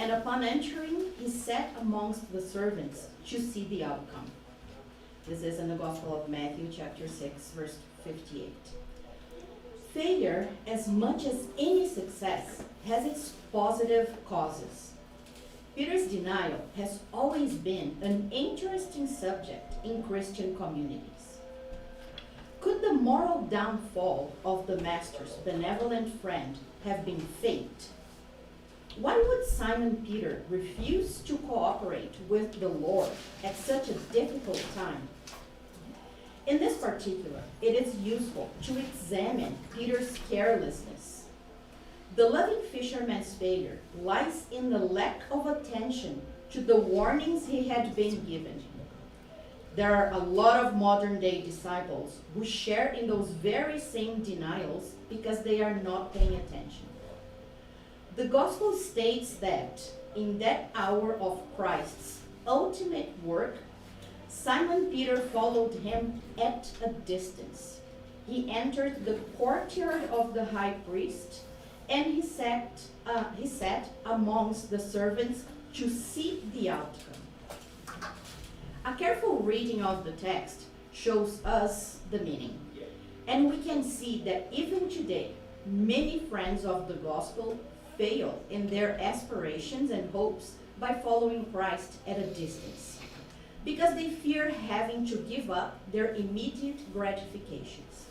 And upon entering, he sat amongst the servants to see the outcome. This is in the Gospel of Matthew, chapter 6, verse 58. Failure, as much as any success, has its positive causes. Peter's denial has always been an interesting subject in Christian communities. Could the moral downfall of the Master's benevolent friend have been fate? Why would Simon Peter refuse to cooperate with the Lord at such a difficult time? In this particular, it is useful to examine Peter's carelessness. The loving fisherman's failure lies in the lack of attention to the warnings he had been given. There are a lot of modern day disciples who share in those very same denials because they are not paying attention. The gospel states that in that hour of Christ's ultimate work, Simon Peter followed him at a distance. He entered the courtyard of the high priest, and he sat amongst the servants to see the outcome. A careful reading of the text shows us the meaning, and we can see that even today, many friends of the gospel fail in their aspirations and hopes by following Christ at a distance, because they fear having to give up their immediate gratifications.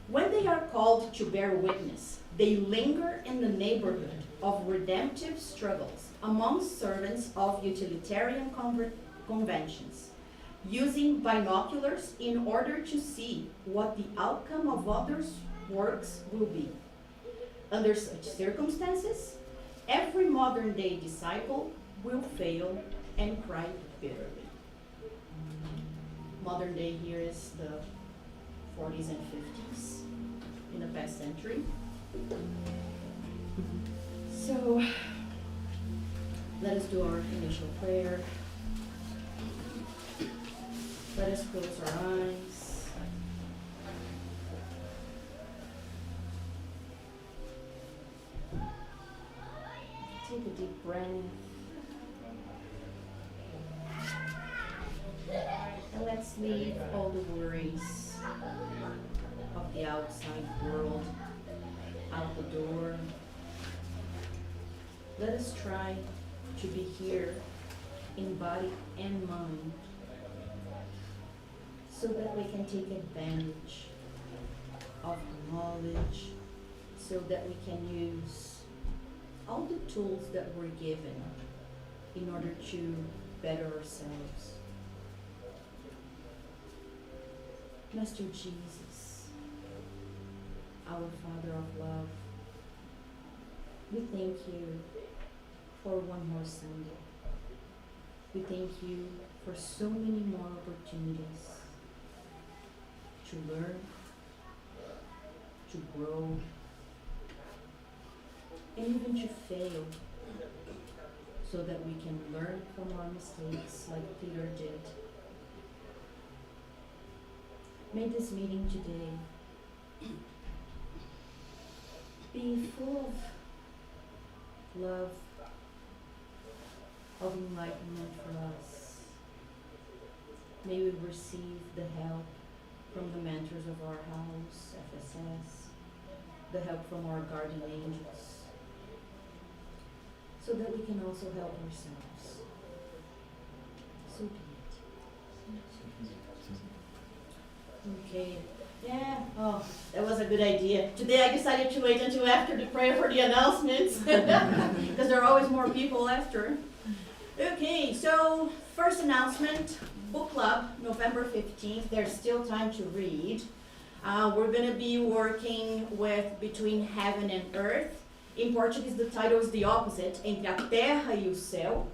When they are called to bear witness, they linger in the neighborhood of redemptive struggles amongst servants of utilitarian conventions, using binoculars in order to see what the outcome of others' works will be. Under such circumstances, every modern day disciple will fail and cry bitterly. Modern day here is the 40s and 50s in the past century. So let us do our initial prayer. Let us close our eyes. Take a deep breath. And let's leave all the worries of the outside world out the door. Let us try to be here in body and mind so that we can take advantage of the knowledge, so that we can use all the tools that we're given in order to better ourselves. Master Jesus, our Father of love, we thank you for one more Sunday. We thank you for so many more opportunities to learn, to grow, and even to fail, so that we can learn from our mistakes like Peter did. May this meeting today be full of love, of enlightenment for us. May we receive the help from the mentors of our house, FSS, the help from our guardian angels, so that we can also help ourselves. So be it. Okay. Yeah. Oh, that was a good idea. Today I decided to wait until after the prayer for the announcements, because there are always more people after. Okay, so first announcement, book club, November 15th. There's still time to read. We're going to be working with Between Heaven and Earth. In Portuguese, the title is the opposite, Entre a Terra e o Céu.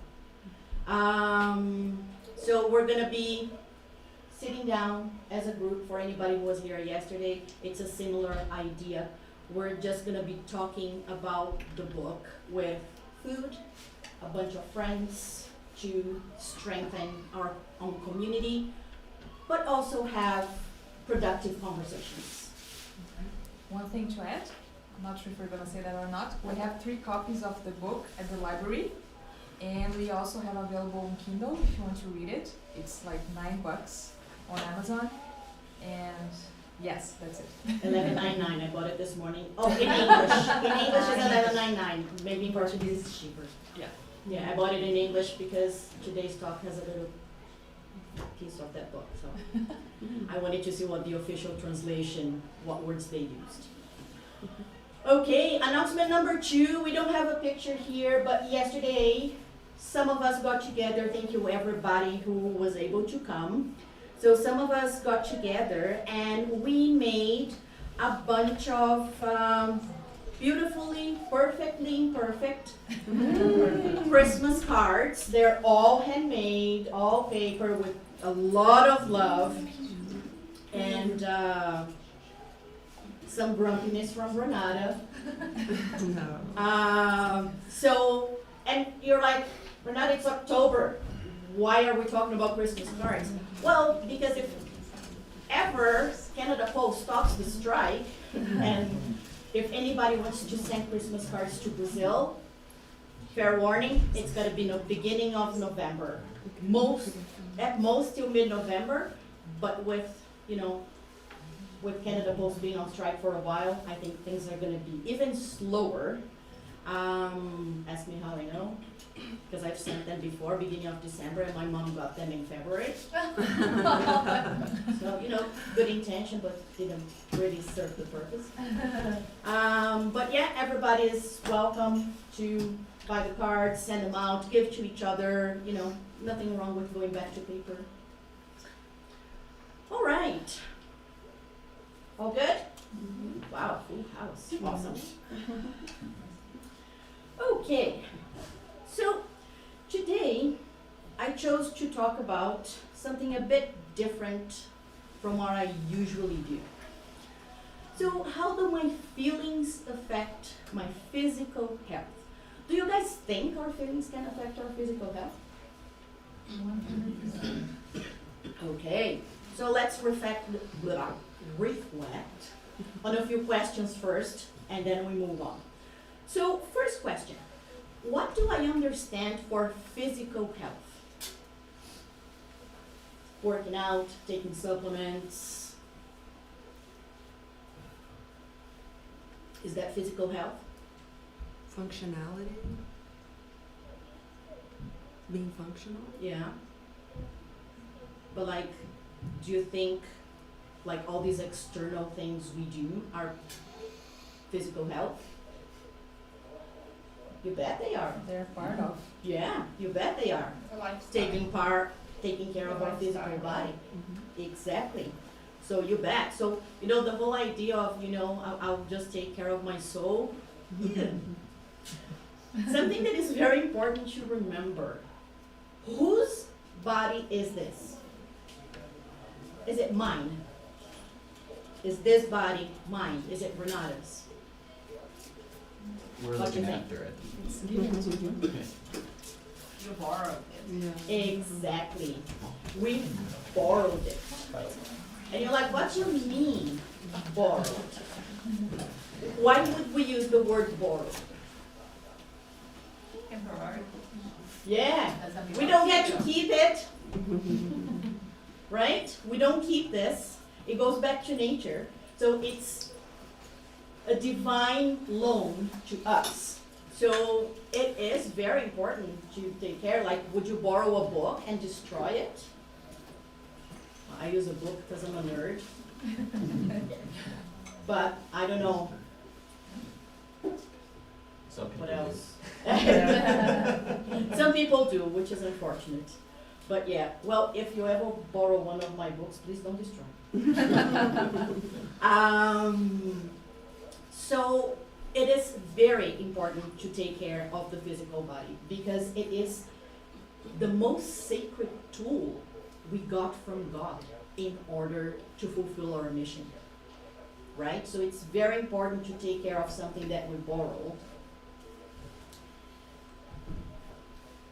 So we're going to be sitting down as a group. For anybody who was here yesterday, it's a similar idea. We're just going to be talking about the book with food, a bunch of friends to strengthen our own community, but also have productive conversations. One thing to add, not sure if we're gonna say that or not. We have 3 copies of the book at the library, and we also have available on Kindle if you want to read it. It's like $9 on Amazon, and yes, that's it. $11.99. I bought it this morning. Oh, in English. In English it's $11.99. Maybe in Portuguese it's cheaper. Yeah. Yeah, I bought it in English because today's talk has a little piece of that book. So I wanted to see what the official translation, what words they used. Okay, announcement number 2. We don't have a picture here, but yesterday some of us got together. Thank you everybody who was able to come. So some of us got together and we made a bunch of beautifully, perfectly imperfect Christmas cards. They're all handmade, all paper with a lot of love and some grumpiness from Renata. So, and you're like, Renata, it's October. Why are we talking about Christmas cards? Well, because if ever Canada Post stops the strike, and if anybody wants to send Christmas cards to Brazil, fair warning, it's going to be the beginning of November. At most till mid-November, but with, you know, with Canada Post being on strike for a while, I think things are going to be even slower. Ask me how I know, because I've sent them before, beginning of December, and my mom got them in February. So, you know, good intention, but didn't really serve the purpose. But yeah, everybody is welcome to buy the cards, send them out, give to each other, you know, nothing wrong with going back to paper. All right. All good? Mm-hmm. Wow, full house. Awesome. Okay, so today I chose to talk about something a bit different from what I usually do. So how do my feelings affect my physical health? Do you guys think our feelings can affect our physical health? 100%. Okay, so let's reflect on a few questions first, and then we move on. So, first question, what do I understand for physical health? Working out, taking supplements. Is that physical health? Functionality. Being functional. Yeah. But like, do you think like all these external things we do are physical health? You bet they are. They're part of. Yeah, you bet they are. Taking care of our physical body. Mm-hmm. Exactly. So you bet. So, you know, the whole idea of, you know, I'll just take care of my soul. Yeah. Something that is very important to remember. Whose body is this? Is it mine? Is this body mine? Is it Renata's? We're looking after it. You borrowed it. Yeah. Exactly. We borrowed it. And you're like, what do you mean, borrowed? Why would we use the word borrowed? Yeah, we don't get to keep it. Right? We don't keep this. It goes back to nature. So it's a divine loan to us. So it is very important to take care. Like, would you borrow a book and destroy it? I use a book because I'm a nerd. But I don't know. Some people What do. else? Some people do, which is unfortunate. But yeah, well, if you ever borrow one of my books, please don't destroy it. So it is very important to take care of the physical body because it is the most sacred tool we got from God in order to fulfill our mission, right? So it's very important to take care of something that we borrowed.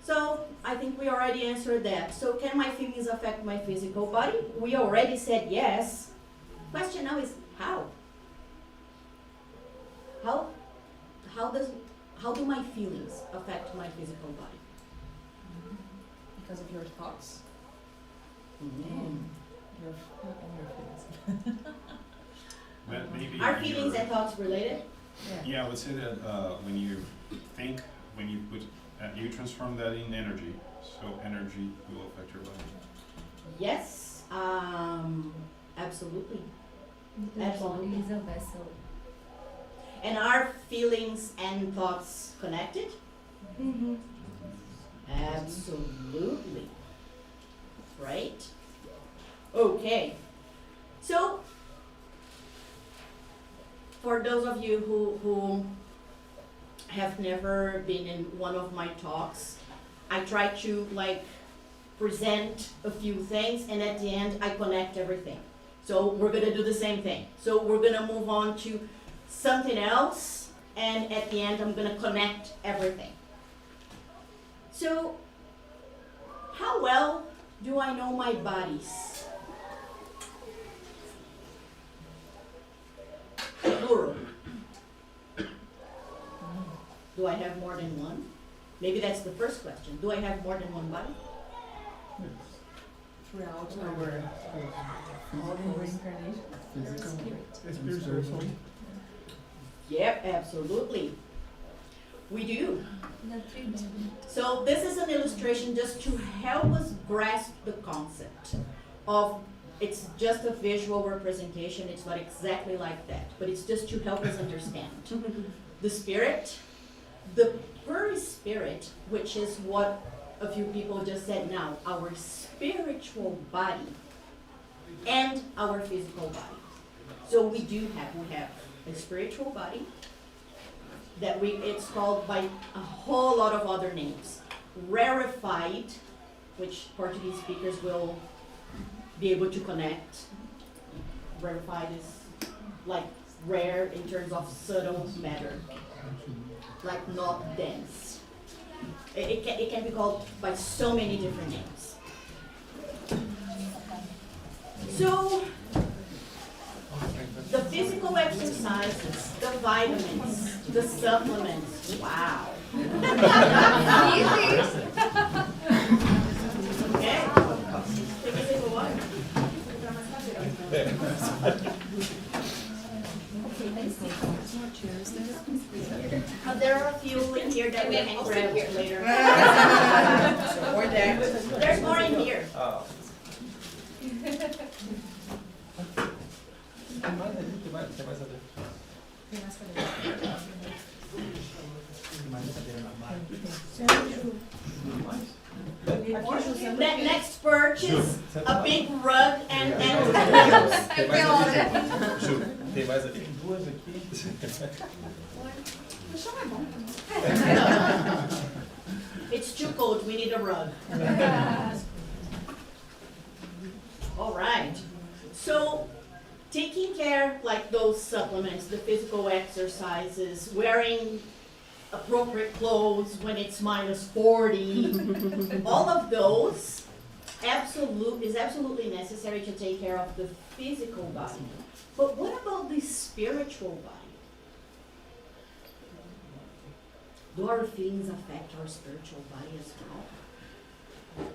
So I think we already answered that. So can my feelings affect my physical body? We already said yes. Question now is how? How how do my feelings affect my physical body? Because of your thoughts Mm. and your feelings. Well, maybe Are feelings your- and thoughts related? Yeah, I would say that when you think, when you put, you transform that in energy, so energy will affect your body. Yes, absolutely. The Absolutely. body is a vessel. And are feelings and thoughts connected? Mm-hmm. Absolutely. Right? Okay. So, for those of you who have never been in one of my talks, I try to like present a few things and at the end I connect everything. So we're gonna do the same thing. So we're gonna move on to something else and at the end I'm gonna connect everything. So, how well do I know my bodies? Plural. Do I have more than one? Maybe that's the first question. Do I have more than one body? Throughout our all the reincarnation. Spiritual. Yep, absolutely. We do. The three body. So this is an illustration just to help us grasp the concept of, it's just a visual representation, it's not exactly like that, but it's just to help us understand. The spirit, the perispirit, which is what a few people just said now, our spiritual body and our physical body. So we have a spiritual body that it's called by a whole lot of other names. Rarefied, which Portuguese speakers will be able to connect. Rarefied is like rare in terms of subtle matter, like not dense. It can be called by so many different names. So, the physical exercises, the vitamins, the supplements, wow. Okay. Take a sip of water. There are a few in here that we can grab later. Or there. There's more in here. Tem mais ali, tem mais ali. Tem mais cadeira. Tem mais cadeira na barra. Next purchase, a big rug and Tem mais ali. Ju, tem mais ali. Tem duas aqui. It's too cold, we need a rug. All right. So, taking care, like those supplements, the physical exercises, wearing appropriate clothes when it's minus 40, all of those is absolutely necessary to take care of the physical body. But what about the spiritual body? Do our feelings affect our spiritual body as well?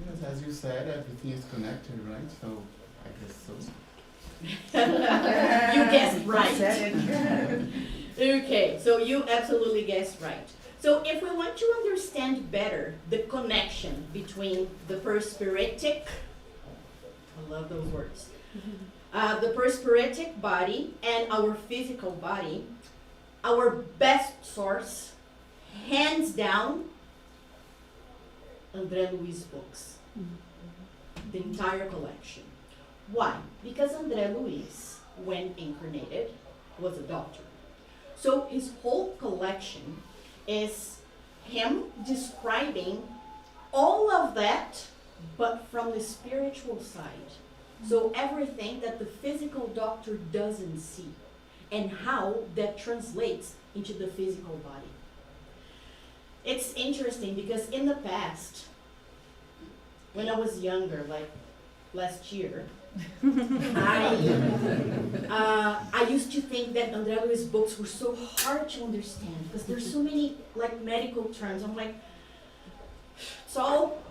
Yes, as you said, everything is connected, right? So I guess so. You guessed right. Okay, so you absolutely guessed right. So if we want to understand better the connection between the perispiritic, I love those words, the perispiritic body and our physical body, our best source, hands down, André Luiz books. The entire collection. Why? Because André Luiz, when incarnated, was a doctor. So his whole collection is him describing all of that, but from the spiritual side. So everything that the physical doctor doesn't see, and how that translates into the physical body. It's interesting because in the past, when I was younger, like last year, I used to think that André Luiz's books were so hard to understand because there's so many like medical terms. I'm like, it's all.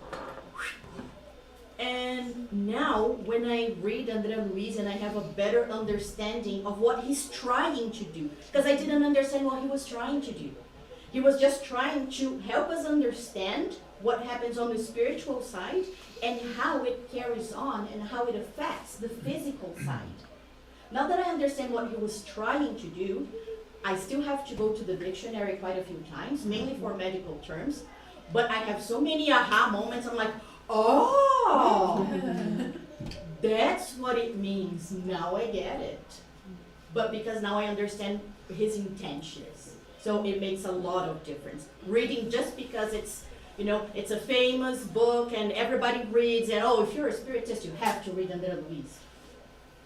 And now when I read André Luiz and I have a better understanding of what he's trying to do, because I didn't understand what he was trying to do. He was just trying to help us understand what happens on the spiritual side and how it carries on and how it affects the physical side. Now that I understand what he was trying to do, I still have to go to the dictionary quite a few times, mainly for medical terms, but I have so many aha moments. I'm like, oh, that's what it means. Now I get it. But because now I understand his intentions. So it makes a lot of difference. Reading just because it's, you know, it's a famous book and everybody reads and, oh, if you're a spiritist, you have to read André Luiz.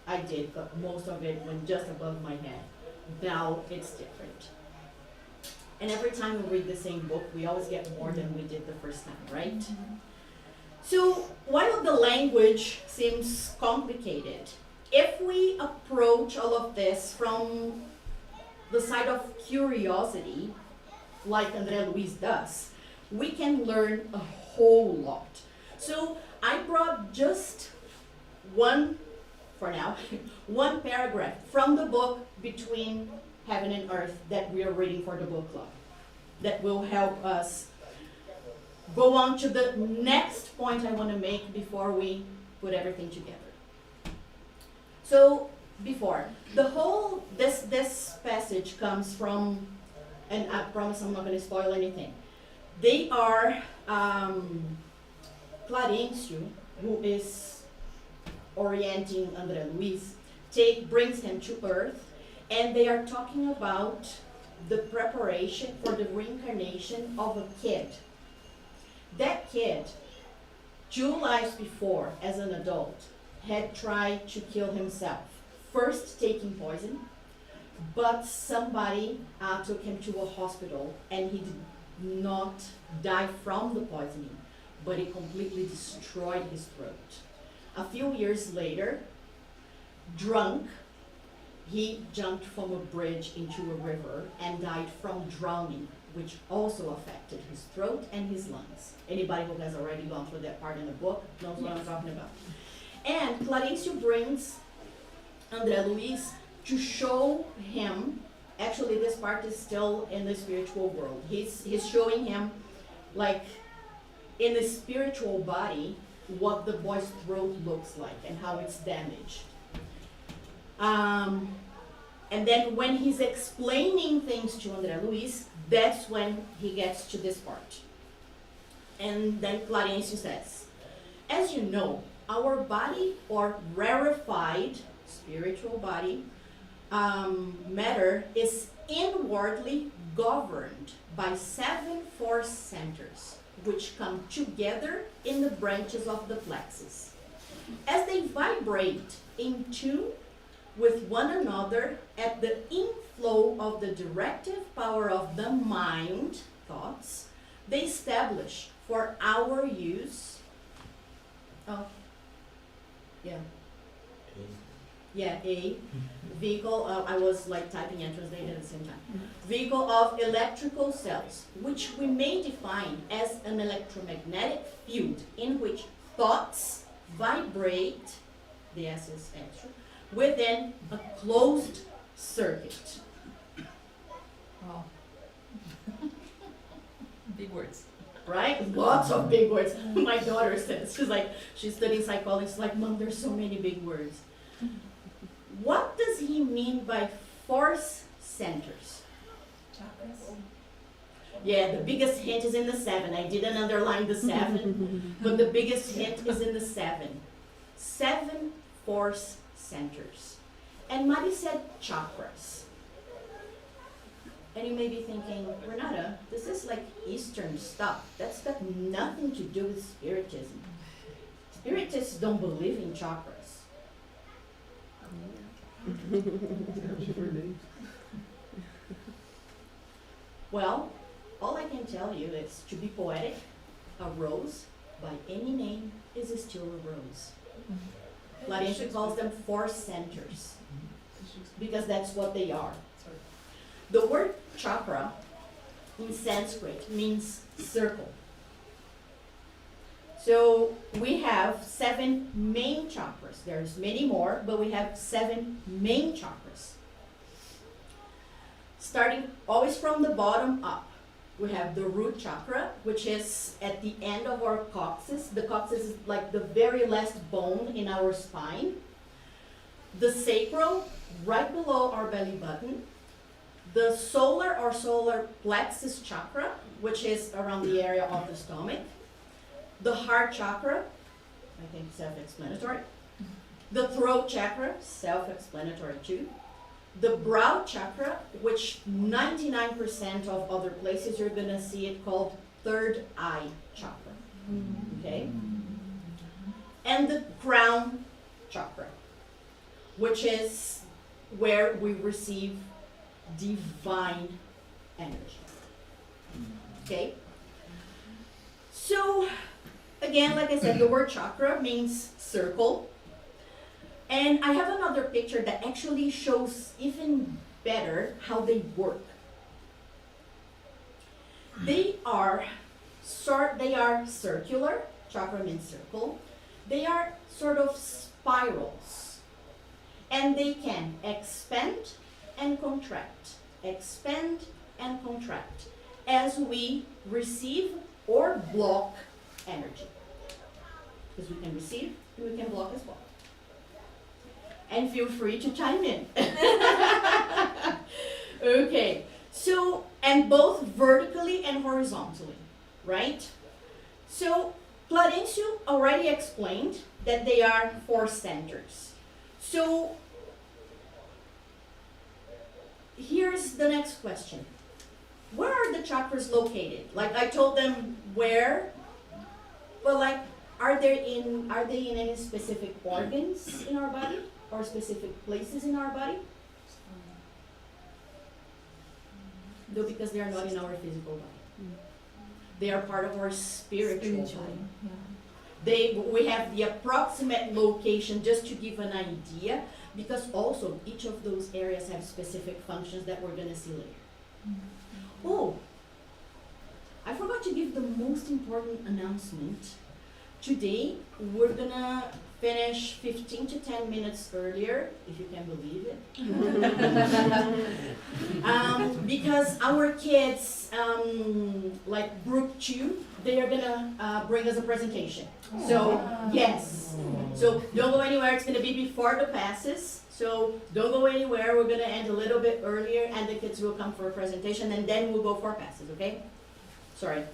I did, but most of it went just above my head. Now it's different. And every time we read the same book, we always get more than we did the first time, right? So while the language seems complicated, if we approach all of this from the side of curiosity, like André Luiz does, we can learn a whole lot. So I brought just one, for now, one paragraph from the book Between Heaven and Earth that we are reading for the book club that will help us go on to the next point I want to make before we put everything together. So before, this passage comes from, and I promise I'm not going to spoil anything. They are Clarencio, who is orienting André Luiz, brings him to Earth, and they are talking about the preparation for the reincarnation of a kid. That kid, 2 lives before, as an adult, had tried to kill himself. First taking poison, but somebody took him to a hospital and he did not die from the poisoning, but it completely destroyed his throat. A few years later, drunk, he jumped from a bridge into a river and died from drowning, which also affected his throat and his lungs. Anybody who has already gone through that part in the book knows what I'm talking about. And Clarencio brings André Luiz to show him, actually this part is still in the spiritual world. He's showing him, like, in the spiritual body, what the boy's throat looks like and how it's damaged. And then when he's explaining things to André Luiz, that's when he gets to this part. And then Clarencio says, as you know, our body, or rarefied spiritual body, matter is inwardly governed by 7 force centers, which come together in the branches of the plexus. As they vibrate in tune with one another at the inflow of the directive power of the mind, thoughts, they establish for our use, a vehicle, I was like typing and translating at the same time. Vehicle of electrical cells, which we may define as an electromagnetic field in which thoughts vibrate, the S is extra, within a closed circuit. Wow. Big words. Right? Lots of big words. My daughter says, she's studying psychology, she's like, Mom, there's so many big words. What does he mean by force centers? Chakras. Yeah, the biggest hint is in the 7. I didn't underline the 7, but the biggest hint is in the 7. 7 force centers. And Mari said chakras. And you may be thinking, Renata, this is like Eastern stuff. That's got nothing to do with Spiritism. Spiritists don't believe in chakras. Well, all I can tell you is, to be poetic, a rose by any name is still a rose. Clarencio calls them force centers because that's what they are. The word chakra in Sanskrit means circle. So we have 7 main chakras. There's many more, but we have 7 main chakras. Starting always from the bottom up, we have the root chakra, which is at the end of our coccyx. The coccyx is like the very last bone in our spine. The sacral, right below our belly button. The solar or solar plexus chakra, which is around the area of the stomach. The heart chakra, I think self-explanatory. The throat chakra, self-explanatory too. The brow chakra, which 99% of other places you're gonna see it called third eye chakra, okay? And the crown chakra, which is where we receive divine energy, okay? So, again, like I said, the word chakra means circle. And I have another picture that actually shows even better how they work. They are circular, chakra means circle. They are sort of spirals. And they can expand and contract, as we receive or block energy. Because we can receive and we can block as well. And feel free to chime in. Okay, so, and both vertically and horizontally, right? So, Clarencio already explained that they are 4 centers. So, here's the next question. Where are the chakras located? Like I told them where, but like, are they in any specific organs in our body? Or specific places in our body? No, because they are not in our physical body. They are part of our spiritual body. We have the approximate location just to give an idea, because also each of those areas have specific functions that we're going to see later. Oh, I forgot to give the most important announcement. Today, we're going to finish 15 to 10 minutes earlier, if you can believe it. Because our kids, like group 2, they are gonna bring us a presentation. So, yes. So, don't go anywhere, it's gonna be before the passes. So, don't go anywhere, we're gonna end a little bit earlier, and the kids will come for a presentation, and then we'll go for passes, okay? Sorry.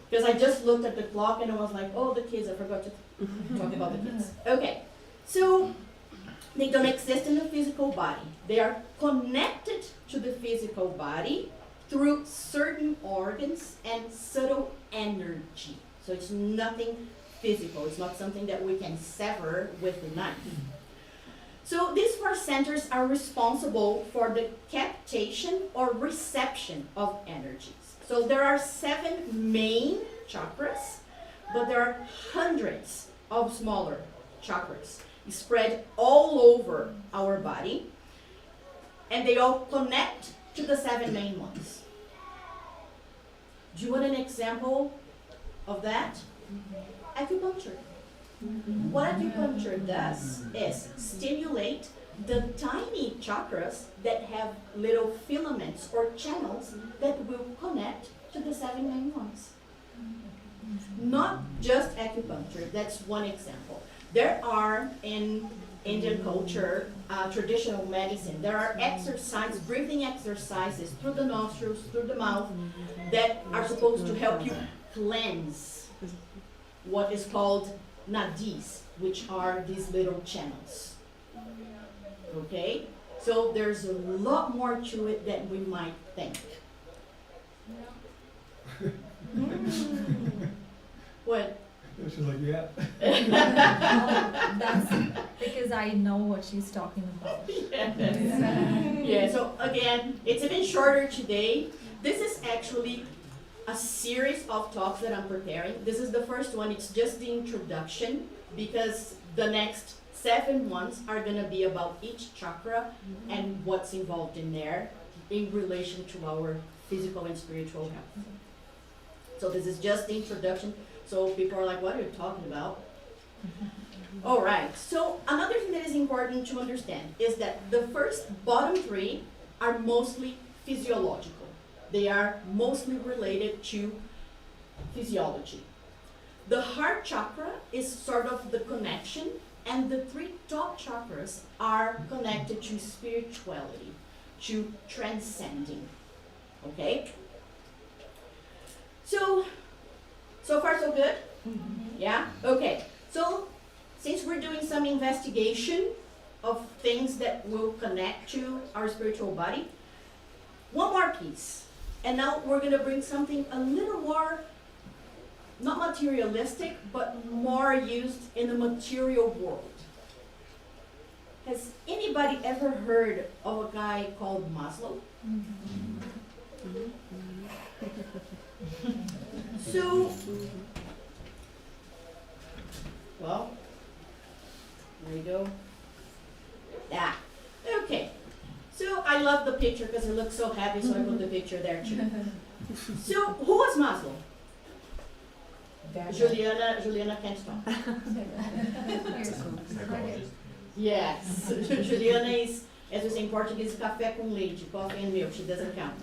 Because I just looked at the clock and I was like, oh, the kids, I forgot to talk about the kids. Okay, so they don't exist in the physical body. They are connected to the physical body through certain organs and subtle energy. So it's nothing physical. It's not something that we can sever with a knife. So these 4 centers are responsible for the captation or reception of energies. So there are 7 main chakras, but there are hundreds of smaller chakras spread all over our body, and they all connect to the 7 main ones. Do you want an example of that? Acupuncture. What acupuncture does is stimulate the tiny chakras that have little filaments or channels that will connect to the 7 main ones. Not just acupuncture, that's one example. There are, in Indian culture, traditional medicine, there are exercises, breathing exercises through the nostrils, through the mouth, that are supposed to help you cleanse what is called nadis, which are these little channels. Okay? So there's a lot more to it than we might think. What? She's like, yeah. That's because I know what she's talking about. Yes. Yeah, so again, it's a bit shorter today. This is actually a series of talks that I'm preparing. This is the first one, it's just the introduction, because the next 7 ones are gonna be about each chakra and what's involved in there in relation to our physical and spiritual health. So this is just the introduction, so people are like, what are you talking about? All right, so another thing that is important to understand is that the bottom 3 are mostly physiological. They are mostly related to physiology. The heart chakra is sort of the connection, and the 3 top chakras are connected to spirituality, to transcending, okay? So far so good? Yeah? Okay, so since we're doing some investigation of things that will connect to our spiritual body, one more piece. And now we're gonna bring something a little more, not materialistic, but more used in the material world. Has anybody ever heard of a guy called Maslow? So, well, there you go. Yeah, okay. So I love the picture because it looks so happy, so I put the picture there too. So who was Maslow? Juliana can't stop. Yes, Juliana is, as we say in Portuguese, café com leite, coffee and milk. She doesn't count.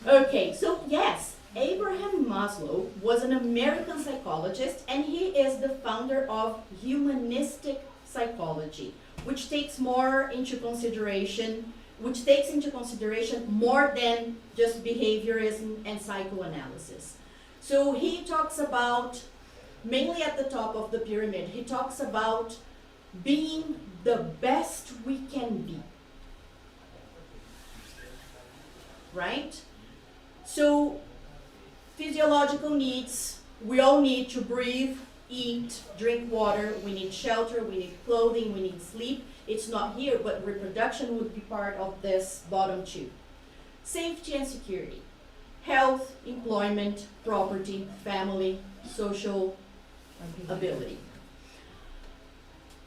Okay, so yes, Abraham Maslow was an American psychologist, and he is the founder of humanistic psychology, which takes into consideration more than just behaviorism and psychoanalysis. So he talks about, mainly at the top of the pyramid, he talks about being the best we can be. Right? So, physiological needs, we all need to breathe, eat, drink water, we need shelter, we need clothing, we need sleep. It's not here, but reproduction would be part of this bottom 2. Safety and security, health, employment, property, family, social ability.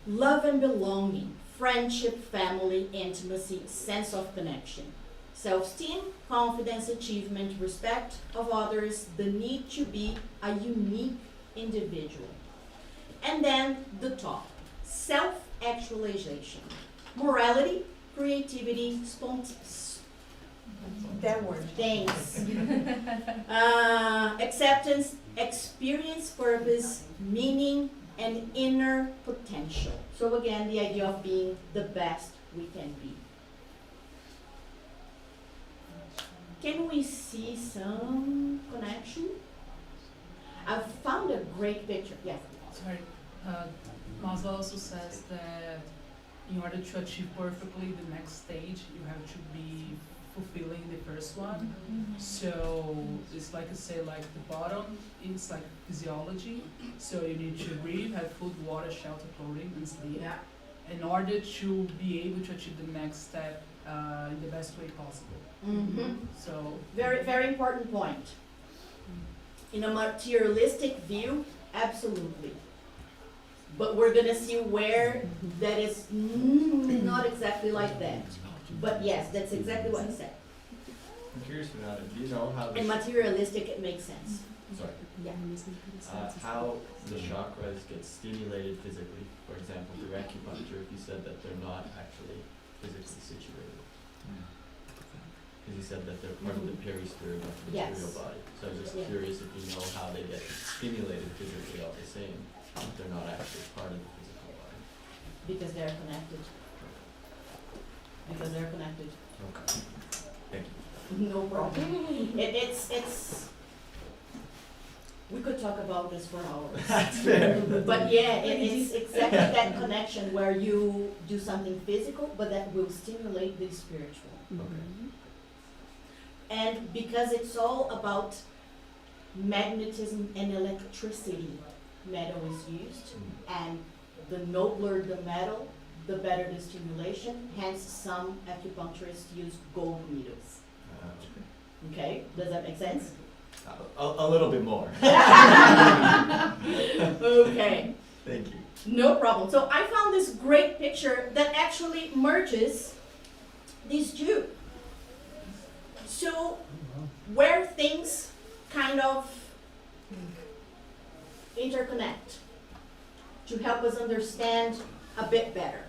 Love and belonging, friendship, family, intimacy, sense of connection. Self-esteem, confidence, achievement, respect of others, the need to be a unique individual. And then the top, self-actualization, morality, creativity, That word. thanks, acceptance, experience, purpose, meaning, and inner potential. So again, the idea of being the best we can be. Can we see some connection? I've found a great picture. Yes. Sorry, Maslow also says that in order to achieve perfectly the next stage, you have to be fulfilling the first one. So it's like I say, like the bottom is like physiology. So you need to breathe, have food, water, shelter, clothing, and sleep. Yeah. In order to be able to achieve the next step in the best way possible. So Very, very important point. In a materialistic view, absolutely. But we're gonna see where that is not exactly like that. But yes, that's exactly what he said. I'm curious, Renata, do you know how In materialistic, it makes sense. Yeah. how the chakras get stimulated physically? For example, through acupuncture, if you said that they're not actually physically situated. Because you said that they're part of the perisphere of the Yes. material body. So I was just Yeah. curious if you know how they get stimulated physically all the same, if they're not actually part of the physical body. Because they're connected. Because they're connected. Okay. Thank you. No problem. It's, we could talk about this for hours. That's fair. But yeah, it's exactly that connection where you do something physical, but that will stimulate the spiritual. Okay. And because it's all about magnetism and electricity, metal is used, and the nobler the metal, the better the stimulation. Hence, some acupuncturists use gold needles. Okay, does that make sense? A little bit more. Okay, Thank you. no problem. So I found this great picture that actually merges these two. So where things kind of interconnect to help us understand a bit better,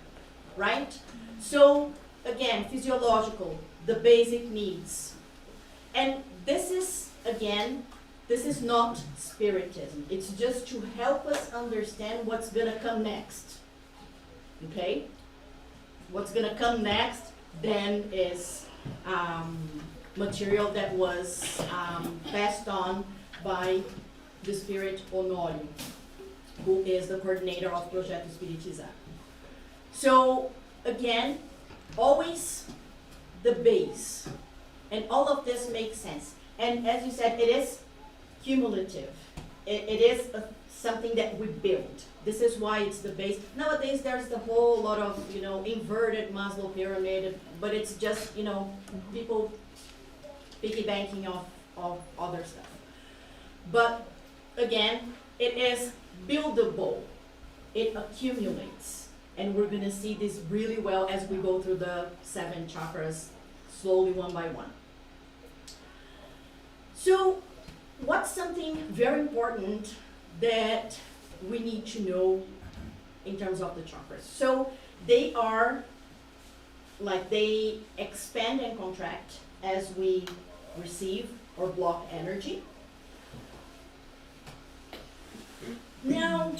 right? So again, physiological, the basic needs. And this is, again, this is not spiritism. It's just to help us understand what's gonna come next. Okay? What's gonna come next then is material that was passed on by the Spirit Honório, who is the coordinator of Projeto Espiritizar. So again, always the base. And all of this makes sense. And as you said, it is cumulative. It is something that we build. This is why it's the base. Nowadays, there's the whole lot of, inverted Maslow pyramid, but it's just, people piggybanking off other stuff. But again, it is buildable. It accumulates. And we're gonna see this really well as we go through the 7 chakras, slowly one by one. So, what's something very important that we need to know in terms of the chakras? So, they are, they expand and contract as we receive or block energy. Now,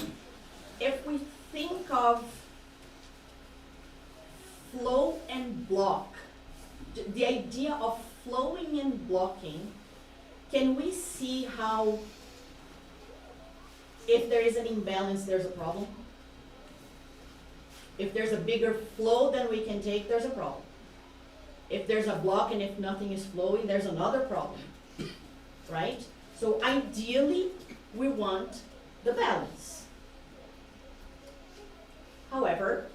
if we think of flow and block, the idea of flowing and blocking, can we see how if there is an imbalance, there's a problem? If there's a bigger flow than we can take, there's a problem. If there's a block and if nothing is flowing, there's another problem, right? So ideally, we want the balance. However,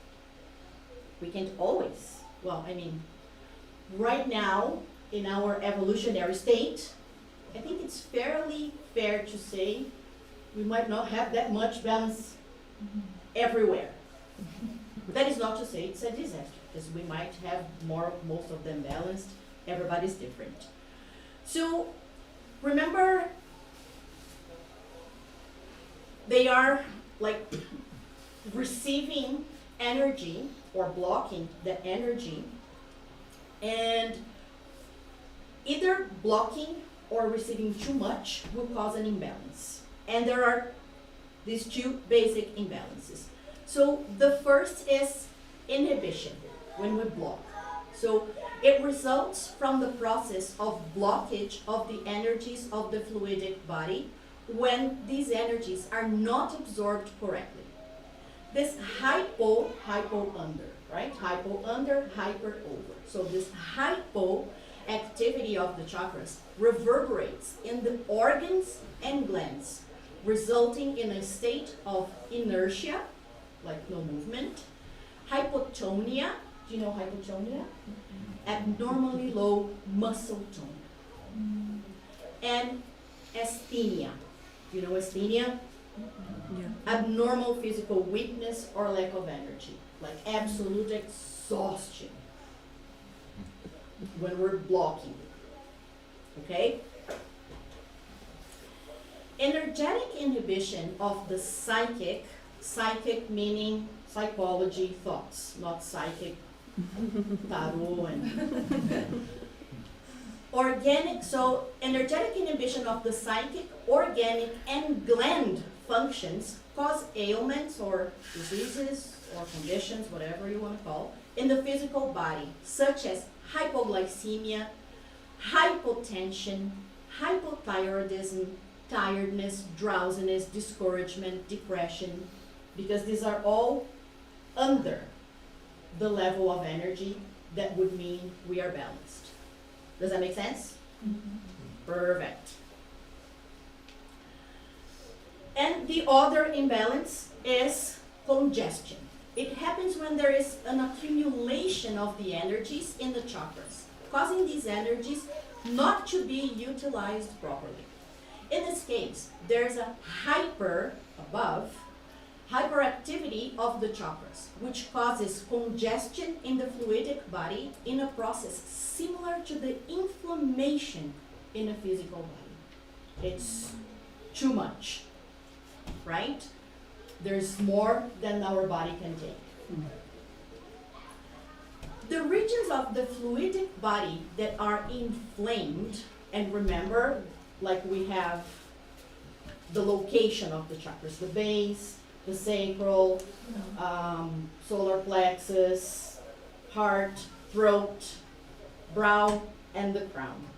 we can't always. Right now, in our evolutionary state, I think it's fairly fair to say we might not have that much balance everywhere. But that is not to say it's a disaster, because we might have most of them balanced. Everybody's different. So remember, they are receiving energy or blocking the energy, and either blocking or receiving too much will cause an imbalance. And there are these 2 basic imbalances. So the first is inhibition, when we block. So it results from the process of blockage of the energies of the fluidic body when these energies are not absorbed correctly. This hypo under, right? Hypo under, hyper over. So this hypo activity of the chakras reverberates in the organs and glands, resulting in a state of inertia, like no movement, hypotonia. Do you know hypotonia? Abnormally low muscle tone. And asthenia. Do you know asthenia? Yeah. Abnormal physical weakness or lack of energy, like absolute exhaustion when we're blocking. Okay? Energetic inhibition of the psychic meaning psychology thoughts, not psychic tarot and organic. So energetic inhibition of the psychic, organic, and gland functions cause ailments or diseases or conditions, whatever you want to call, in the physical body, such as hypoglycemia, hypotension, hypothyroidism, tiredness, drowsiness, discouragement, depression, because these are all under the level of energy that would mean we are balanced. Does that make sense? Perfect. And the other imbalance is congestion. It happens when there is an accumulation of the energies in the chakras, causing these energies not to be utilized properly. In this case, there's a hyperactivity of the chakras, which causes congestion in the fluidic body in a process similar to the inflammation in a physical body. It's too much, right? There's more than our body can take. The regions of the fluidic body that are inflamed, and remember, like we have the location of the chakras, the base, the sacral, solar plexus, heart, throat, brow, and the crown.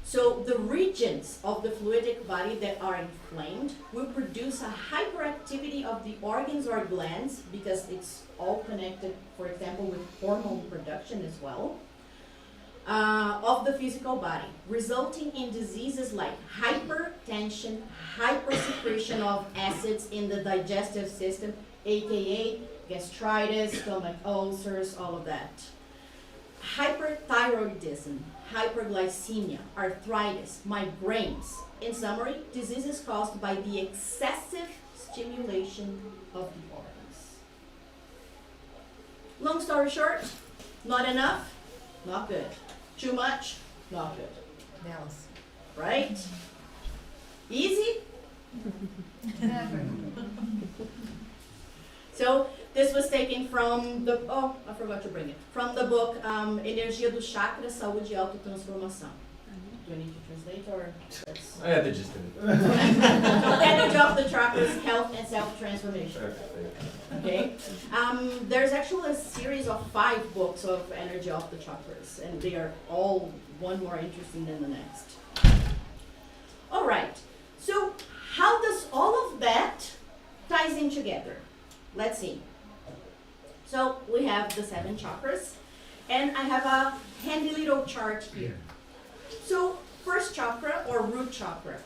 So the regions of the fluidic body that are inflamed will produce a hyperactivity of the organs or glands, because it's all connected, for example, with hormone production as well, of the physical body, resulting in diseases like hypertension, hypersecretion of acids in the digestive system, aka gastritis, stomach ulcers, all of that. Hyperthyroidism, hyperglycemia, arthritis, migraines. In summary, diseases caused by the excessive stimulation of the organs. Long story short, not enough, not good. Too much, not good. Balance. Right? Easy? So this was taken from the, I forgot to bring it, from the book Energia do Chakra, Saúde e Autotransformação. Do I need to translate or? That's I had the gist of it. Energy of the Chakras, Health and Self-Transformation. Okay? There's actually a series of 5 books of Energy of the Chakras, and they are all one more interesting than the next. All right, so how does all of that ties in together? Let's see. So we have the 7 chakras, and I have a handy little chart here. So first chakra, or root chakra,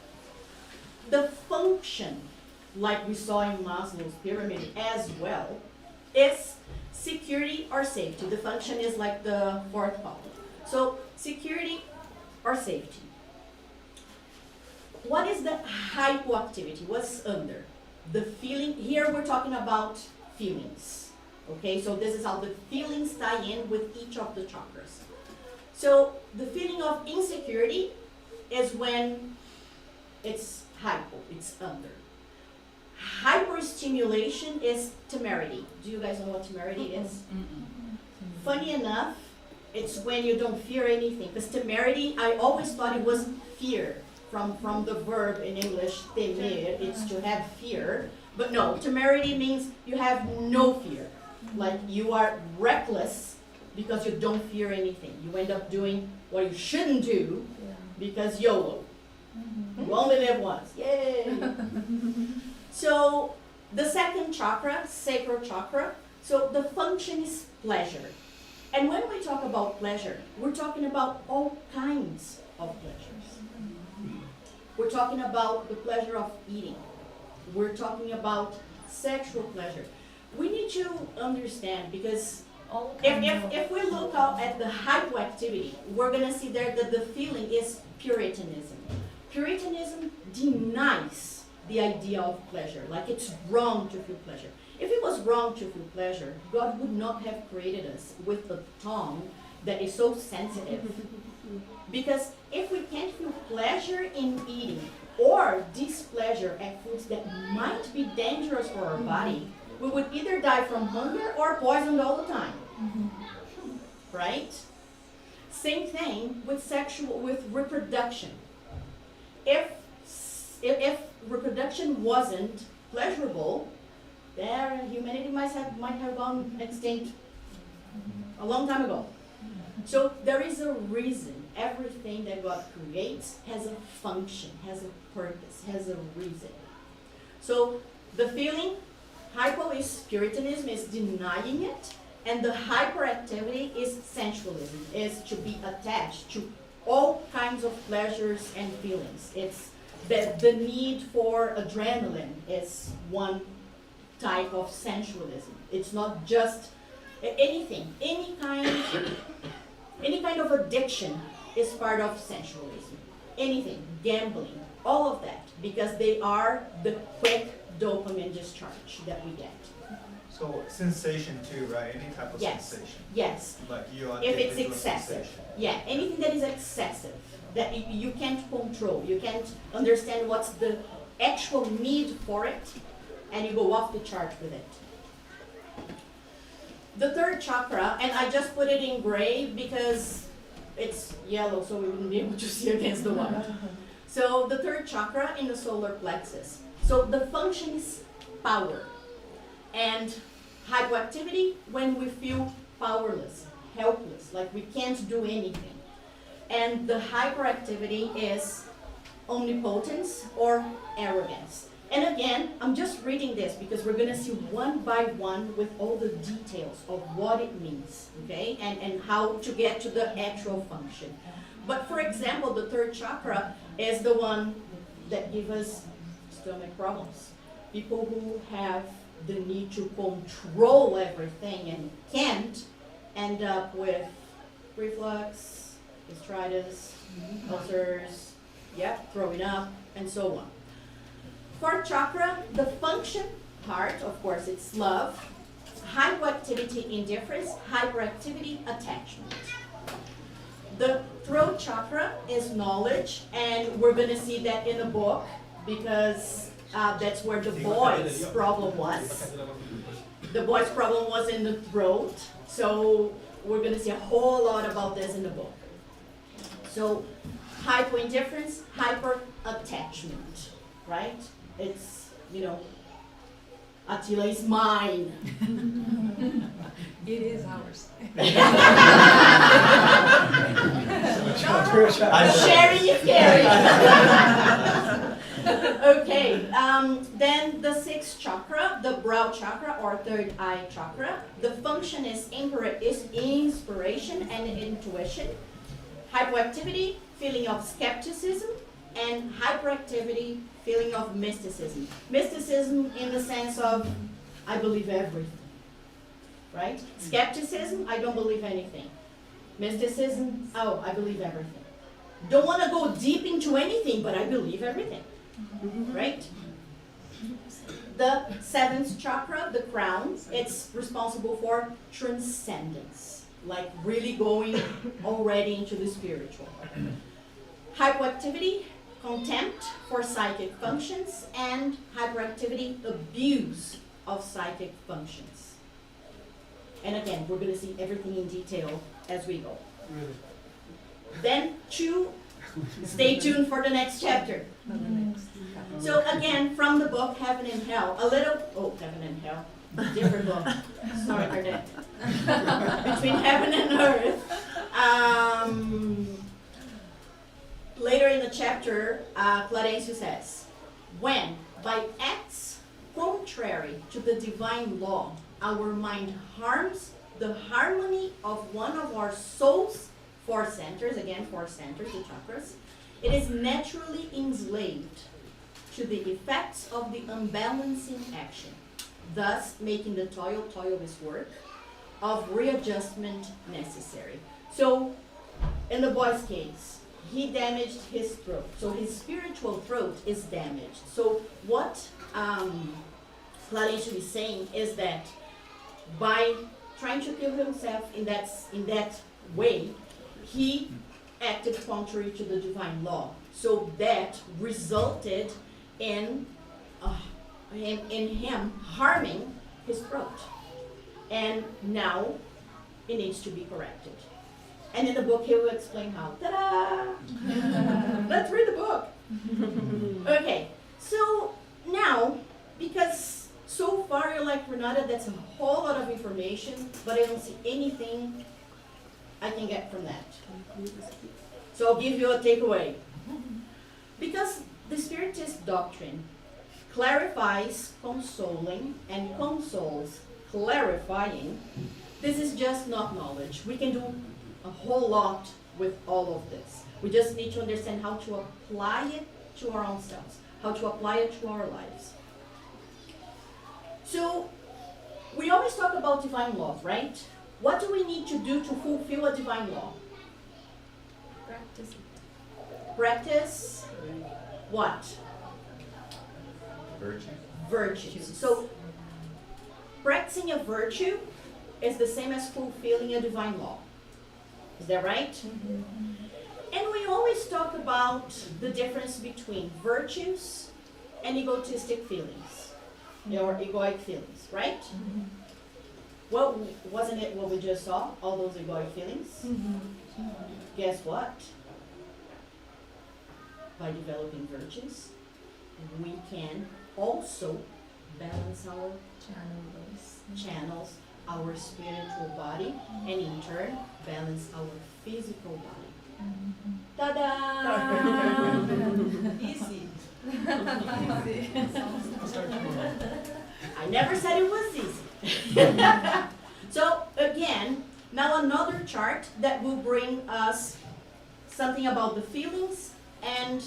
the function, like we saw in Maslow's pyramid as well, is security or safety. The function is like the 4th column. So security or safety. What is the hypoactivity? What's under? The feeling, here we're talking about feelings. Okay, so this is how the feelings tie in with each of the chakras. So the feeling of insecurity is when it's hypo, it's under. Hyperstimulation is temerity. Do you guys know what temerity is? Funny enough, it's when you don't fear anything. Because temerity, I always thought it was fear. From the verb in English, temer, it's to have fear. But no, temerity means you have no fear. Like you are reckless because you don't fear anything. You end up doing what you shouldn't do because YOLO. You only live once. Yay! So the 2nd chakra, sacral chakra, so the function is pleasure. And when we talk about pleasure, we're talking about all kinds of pleasures. We're talking about the pleasure of eating. We're talking about sexual pleasure. We need to understand, because if we look out at the hypoactivity, we're going to see there that the feeling is Puritanism. Puritanism denies the idea of pleasure, like it's wrong to feel pleasure. If it was wrong to feel pleasure, God would not have created us with a tongue that is so sensitive. Because if we can't feel pleasure in eating or displeasure at foods that might be dangerous for our body, we would either die from hunger or poisoned all the time. Right? Same thing with reproduction. If reproduction wasn't pleasurable, then humanity might have gone extinct a long time ago. So there is a reason. Everything that God creates has a function, has a purpose, has a reason. So the feeling, hypo is Puritanism, is denying it, and the hyperactivity is sensualism, is to be attached to all kinds of pleasures and feelings. It's the need for adrenaline is one type of sensualism. It's not just anything, any kind of addiction is part of sensualism. Anything, gambling, all of that, because they are the quick dopamine discharge that we get. So sensation too, right? Any type of Yes. sensation. Yes, Like you are if it's addicted to a excessive. sensation. Yeah, anything that is excessive, that you can't control, you can't understand what's the actual need for it, and you go off the chart with it. The third chakra, and I just put it in gray because it's yellow, so we wouldn't be able to see against the white. So the third chakra in the solar plexus. So the function is power. And hypoactivity when we feel powerless, helpless, like we can't do anything. And the hyperactivity is omnipotence or arrogance. And again, I'm just reading this because we're gonna see one by one with all the details of what it means, okay? And how to get to the actual function. But for example, the third chakra is the one that gives us stomach problems. People who have the need to control everything and can't end up with reflux, gastritis, ulcers, throwing up, and so on. Fourth chakra, the function part, of course, it's love, hypoactivity, indifference, hyperactivity, attachment. The throat chakra is knowledge, and we're going to see that in the book because that's where the boy's problem was. The boy's problem was in the throat, so we're going to see a whole lot about this in the book. So, hypo-indifference, hyper-attachment, right? It's, Attila is mine. It is ours. Sharing is caring. Okay, then the sixth chakra, the brow chakra or third eye chakra. The function is inspiration and intuition. Hypoactivity, feeling of skepticism, and hyperactivity, feeling of mysticism. Mysticism in the sense of, I believe everything, right? Skepticism, I don't believe anything. Mysticism, oh, I believe everything. Don't want to go deep into anything, but I believe everything, right? The seventh chakra, the crown, it's responsible for transcendence, like really going already into the spiritual. Hypoactivity, contempt for psychic functions, and hyperactivity, abuse of psychic functions. And again, we're going to see everything in detail as we go. Really? Then stay tuned for the next chapter. So again, from the book Heaven and Hell, Heaven and Hell, different book. Sorry, Arnett. Between Heaven and Earth. Later in the chapter, Clarencio says, when, by acts contrary to the divine law, our mind harms the harmony of one of our soul's four centers, the chakras, it is naturally enslaved to the effects of the unbalancing action, thus making the toil is work, of readjustment necessary. So, in the boy's case, he damaged his throat. So his spiritual throat is damaged. So what Clarencio is saying is that by trying to kill himself in that way, he acted contrary to the divine law. So that resulted in him harming his throat. And now it needs to be corrected. And in the book, he will explain how. Ta-da! Let's read the book. Okay, so now, because so far you're like, Renata, that's a whole lot of information, but I don't see anything I can get from that. So I'll give you a takeaway. Because the Spiritist doctrine clarifies consoling and consoles clarifying, this is just not knowledge. We can do a whole lot with all of this. We just need to understand how to apply it to our own selves, how to apply it to our lives. So, we always talk about divine laws, right? What do we need to do to fulfill a divine law? Practice it. Practice what? Virtue. Virtues. So practicing a virtue is the same as fulfilling a divine law. Is that right? And we always talk about the difference between virtues and egotistic feelings, or egoic feelings, right? Well, wasn't it what we just saw? All those egoic feelings? Guess what? By developing virtues, we can also balance our channels, our spiritual body, and in turn, balance our physical body. Ta-da! Easy. I never said it was easy. So again, now another chart that will bring us something about the feelings and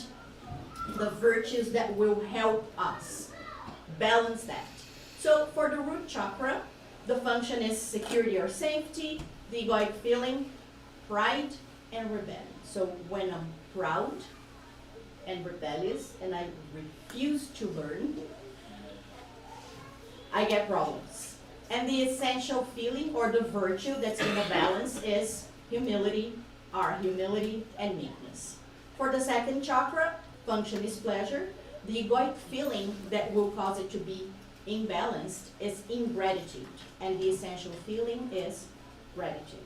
the virtues that will help us balance that. So for the root chakra, the function is security or safety, the egoic feeling, pride, and rebellion. So when I'm proud and rebellious and I refuse to learn, I get problems. And the essential feeling or the virtue that's in the balance is humility and meekness. For the second chakra, function is pleasure. The egoic feeling that will cause it to be imbalanced is ingratitude, and the essential feeling is gratitude.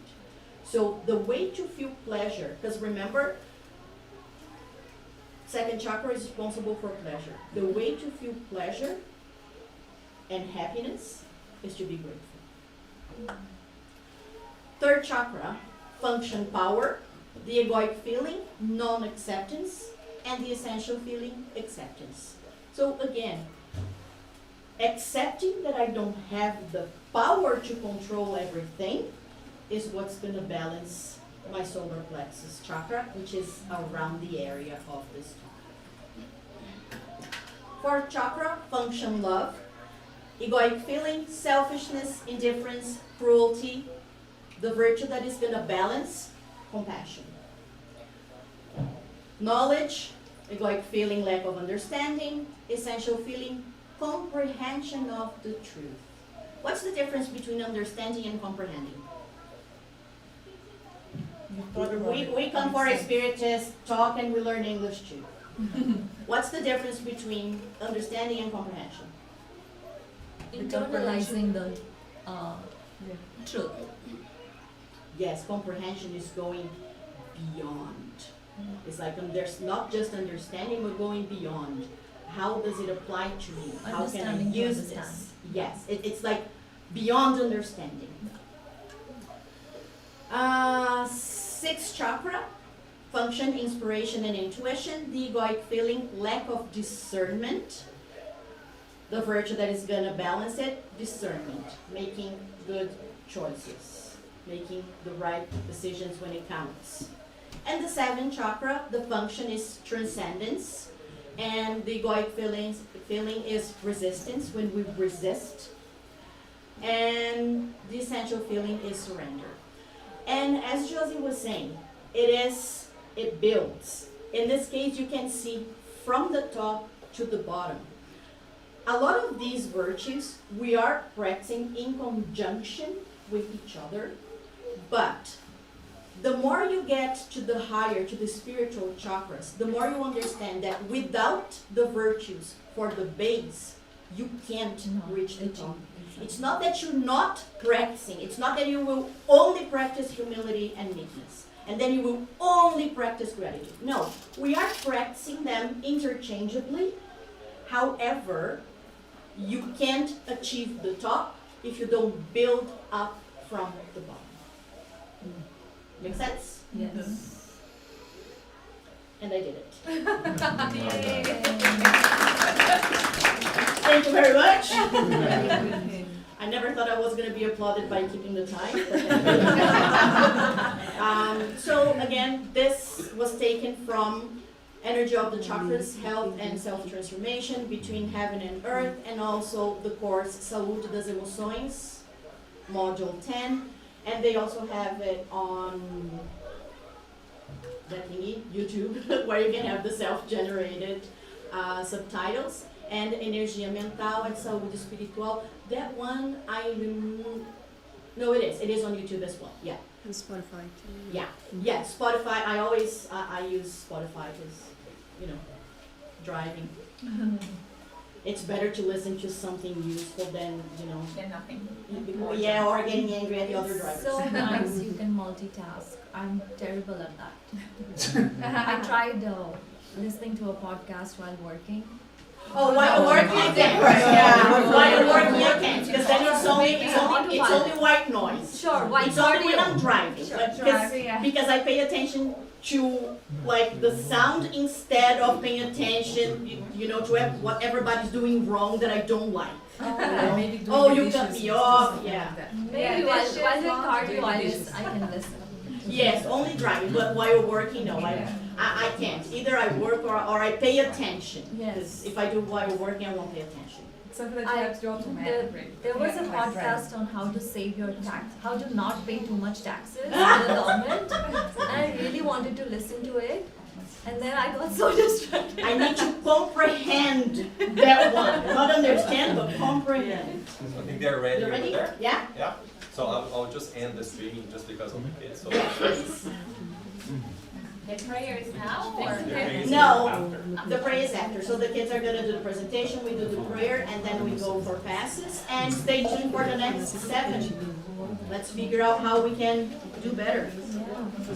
So the way to feel pleasure, because remember, second chakra is responsible for pleasure. The way to feel pleasure and happiness is to be grateful. Third chakra, function power, the egoic feeling, non-acceptance, and the essential feeling, acceptance. So again, accepting that I don't have the power to control everything is what's going to balance my solar plexus chakra, which is around the area of this chakra. Fourth chakra, function love, egoic feeling, selfishness, indifference, cruelty. The virtue that is going to balance, compassion. Knowledge, egoic feeling, lack of understanding, essential feeling, comprehension of the truth. What's the difference between understanding and comprehending? We come for a Spiritist talk and we learn English too. What's the difference between understanding and comprehension? Internalizing the truth. Yes, comprehension is going beyond. It's like there's not just understanding, we're going beyond. How does it apply to me? How can I use this? Yes, it's like beyond understanding. Sixth chakra, function, inspiration, and intuition. The egoic feeling, lack of discernment. The virtue that is going to balance it, discernment, making good choices, making the right decisions when it counts. And the seventh chakra, the function is transcendence, and the egoic feeling is resistance, when we resist, and the essential feeling is surrender. And as Josie was saying, it builds. In this case, you can see from the top to the bottom. A lot of these virtues we are practicing in conjunction with each other, but the more you get to the higher, to the spiritual chakras, the more you understand that without the virtues for the base, you can't reach the top. It's not that you're not practicing. It's not that you will only practice humility and meekness, and then you will only practice gratitude. No, we are practicing them interchangeably. However, you can't achieve the top if you don't build up from the bottom. Make sense? Yes. And I did it. Thank you very much. I never thought I was going to be applauded by keeping the time. So again, this was taken from Energy of the Chakras, Health and Self-Transformation Between Heaven and Earth, and also the course Saúde das Emoções, Module 10. And they also have it on that thingy, YouTube, where you can have the self-generated subtitles, and Energia Mental and Saúde Espiritual. That one no, it is on YouTube as well. Yeah. And Spotify too. Yeah, Spotify. I always I use Spotify because driving. It's better to listen to something useful than Then nothing. or getting angry at the other drivers. So nice you can multitask. I'm terrible at that. I tried listening to a podcast while working. Oh, while you're working, I can't. Yeah, while you're working, I can't because then it's only white noise. Sure, white It's only when I'm cardio. driving, Sure, but driving, yeah. because I pay attention to like the sound instead of paying attention, to what everybody's doing wrong that I don't like. Maybe doing Oh, the you dishes cut me or off, something yeah. like that. Maybe Yeah, while dishes, doing laundry, cardio, dishes. I can listen. Yes, only driving, but while you're working, no, I can't. Either I work or I pay attention. Yes. Because if I do while working, I won't pay attention. It's something that you have to do automatically. There was a podcast on how to save your tax, how to not pay too much taxes to the government, and I really wanted to listen to it, and then I got so distracted. I need to comprehend that one. Not understand, but comprehend. I think they're ready You over ready? there. Yeah? Yeah. So I'll just end the streaming just because of the kids. So The prayer is now or? the praise is No, after. the prayer is after. So the kids are gonna do the presentation, we do the prayer, and then we go for passes. And stay tuned for the next 7. Let's figure out how we can do better. Yeah.